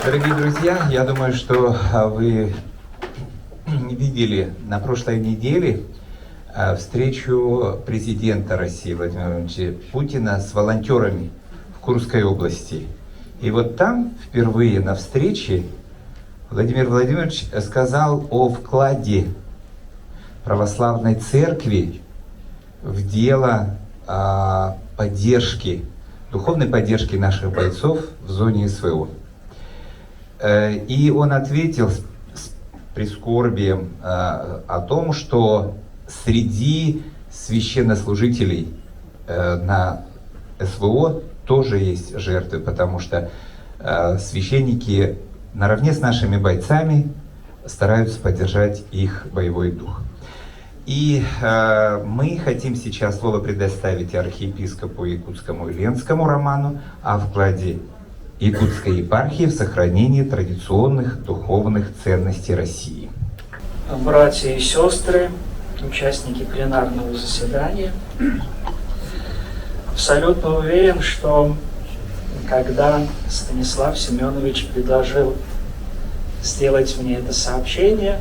Дорогие друзья, я думаю, что вы видели на прошлой неделе встречу президента России Владимира Владимировича Путина с волонтерами в Курской области. И вот там впервые на встрече Владимир Владимирович сказал о вкладе православной церкви в дело поддержки, духовной поддержки наших бойцов в зоне СВО. И он ответил с прискорбием о том, что среди священнослужителей на СВО тоже есть жертвы, потому что священники наравне с нашими бойцами стараются поддержать их боевой дух. И мы хотим сейчас слово предоставить архиепископу Якутскому и Ленскому Роману о вкладе Якутской епархии в сохранении традиционных духовных ценностей России. Братья и сестры, участники пленарного заседания, абсолютно уверен, что когда Станислав Семенович предложил сделать мне это сообщение,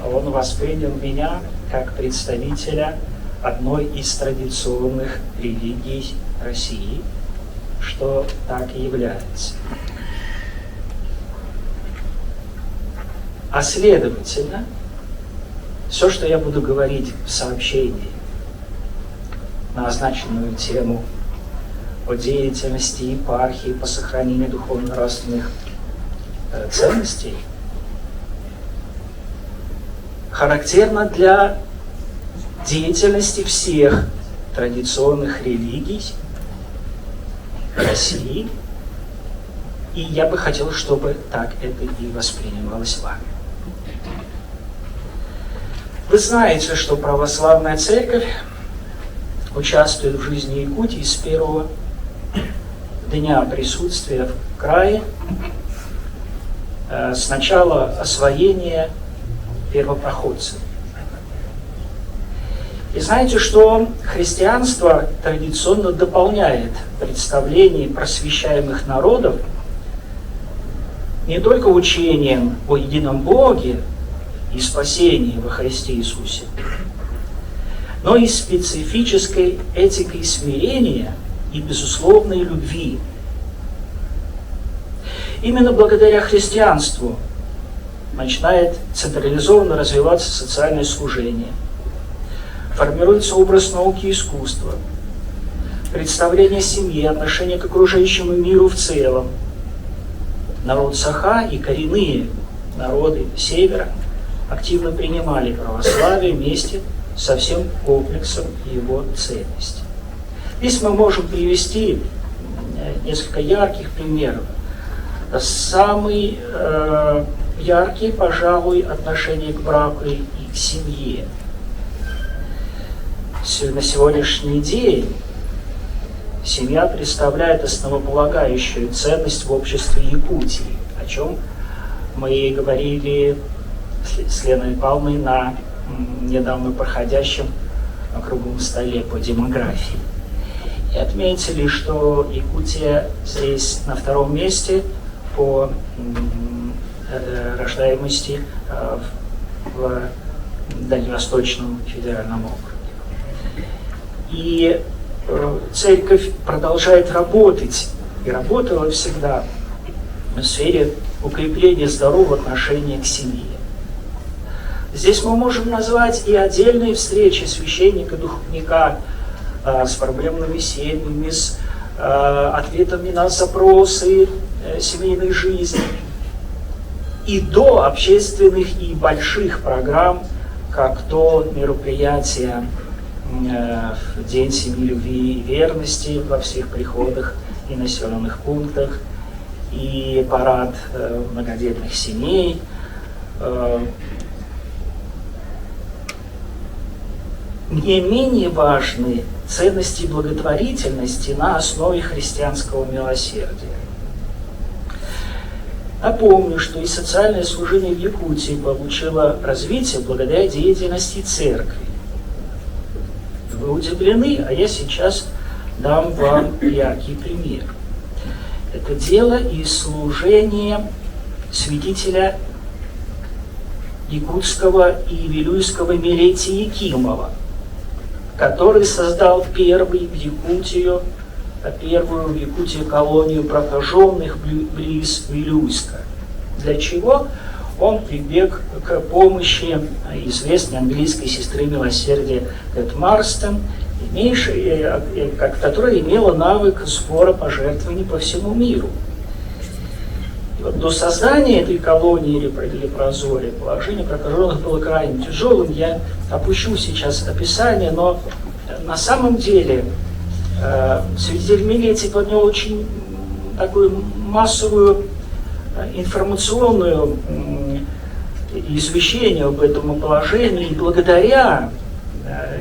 он воспринял меня как представителя одной из традиционных религий России, что так и является. А следовательно, все, что я буду говорить в сообщении на означенную тему о деятельности епархии по сохранению духовно-нравственных ценностей, характерно для деятельности всех традиционных религий России, и я бы хотел, чтобы так это и воспринималось вами. Вы знаете, что православная церковь участвует в жизни Якутии с первого дня присутствия в крае, с начала освоения первопроходцев. И знаете, что христианство традиционно дополняет представление просвещаемых народов не только учением о едином Боге и спасении во Христе Иисусе, но и специфической этикой смирения и безусловной любви. Именно благодаря христианству начинает централизованно развиваться социальное служение, формируется образ науки и искусства, представление семьи, отношение к окружающему миру в целом. Народ Саха и коренные народы Севера активно принимали православие вместе со всем комплексом его ценностей. Здесь мы можем привести несколько ярких примеров. Самый яркий, пожалуй, отношение к браку и к семье. На сегодняшний день семья представляет основополагающую ценность в обществе Якутии, о чем мы говорили с Леной Павловной на недавно проходящем круглом столе по демографии. И отметили, что Якутия здесь на втором месте по рождаемости в Дальневосточном федеральном округе. И церковь продолжает работать, и работала всегда в сфере укрепления здорового отношения к семье. Здесь мы можем назвать и отдельные встречи священника, духовника с проблемными семьями, с ответами на запросы семейной жизни, и до общественных и больших программ, как то мероприятия в День семьи, любви и верности во всех приходах и населенных пунктах, и парад многодетных семей. Не менее важны ценности благотворительности на основе христианского милосердия. Напомню, что и социальное служение в Якутии получило развитие благодаря деятельности церкви. Вы удивлены, а я сейчас дам вам яркий пример. Это дело и служение святителя якутского и вилюйского Милетия Якимова, который создал первую в Якутии колонию прокаженных близ Вилюйска. Для чего? Он прибег к помощи известной английской сестры милосердия Кэт Марстон, которая имела навык сбора пожертвований по всему миру. И вот до создания этой колонии или прозория положение прокаженных было крайне тяжелым. Я опущу сейчас описание, но на самом деле святитель Милетий поднял очень такую массовую информационную извещение об этом положении, и благодаря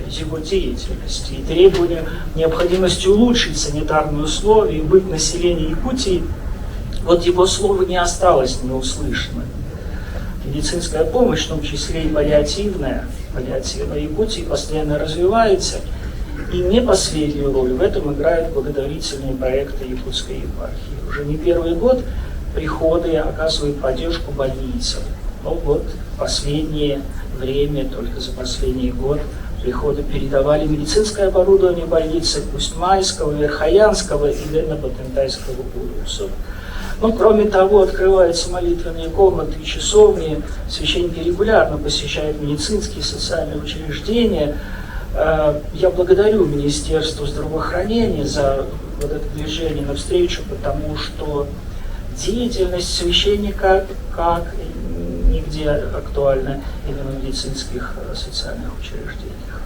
его деятельности и требованию необходимости улучшить санитарные условия и быть населением Якутии, вот его слово не осталось неуслышанным. Медицинская помощь, в том числе и паллиативная Якутии, постоянно развивается, и не последнюю роль в этом играют благотворительные проекты якутской епархии. Уже не первый год приходы оказывают поддержку больницам. Но вот в последнее время, только за последний год, приходы передавали медицинское оборудование больницы Усть-Майского, Верхоянского и Денно-Батентайского улусов. Ну, кроме того, открываются молитвенные комнаты и часовни, священники регулярно посещают медицинские и социальные учреждения. Я благодарю Министерство здравоохранения за вот это движение навстречу, потому что деятельность священника как нигде актуальна именно в медицинских социальных учреждениях.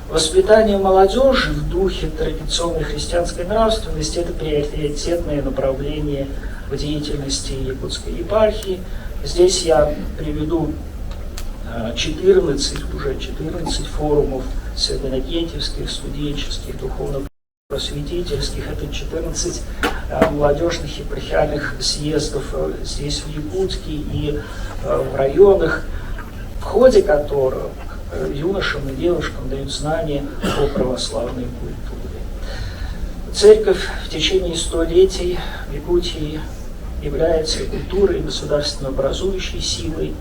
Воспитание молодежи в духе традиционной христианской нравственности – это приоритетное направление в деятельности якутской епархии. Здесь я приведу 14 форумов свято-иннокентьевских, студенческих, духовно-просветительских. Это 14 молодежных епархиальных съездов здесь, в Якутске и в районах, в ходе которых юношам и девушкам дают знания о православной культуре. Церковь в течение столетий в Якутии является культурой и государственно образующей силой.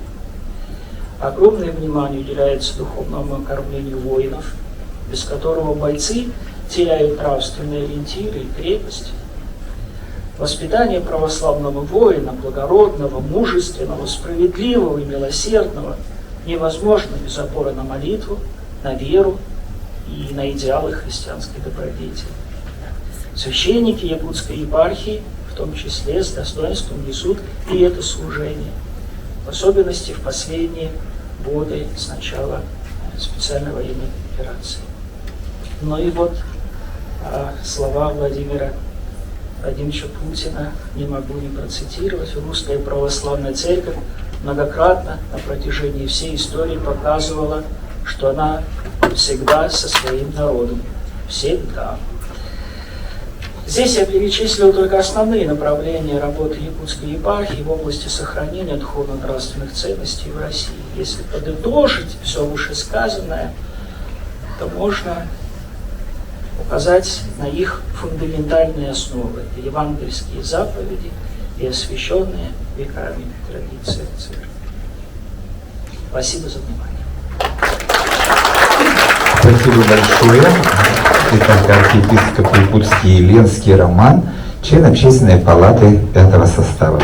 Огромное внимание уделяется духовному окормлению воинов, без которого бойцы теряют нравственные ориентиры и крепость. Воспитание православного воина, благородного, мужественного, справедливого и милосердного, невозможно без опоры на молитву, на веру и на идеалы христианской добродетели. Священники якутской епархии, в том числе, с достоинством несут и это служение, в особенности в последние годы с начала специальной военной операции. Ну и вот слова Владимира Владимировича Путина не могу не процитировать. Русская православная церковь многократно на протяжении всей истории показывала, что она всегда со своим народом. Всегда. Здесь я перечислил только основные направления работы якутской епархии в области сохранения духовно-нравственных ценностей в России. Если подытожить все вышесказанное, то можно указать на их фундаментальные основы. Это евангельские заповеди и освященные веками традиции церкви. Спасибо за внимание. Спасибо большое. Итак, архиепископ Якутский Ленский Роман, член Общественной палаты 5-го состава.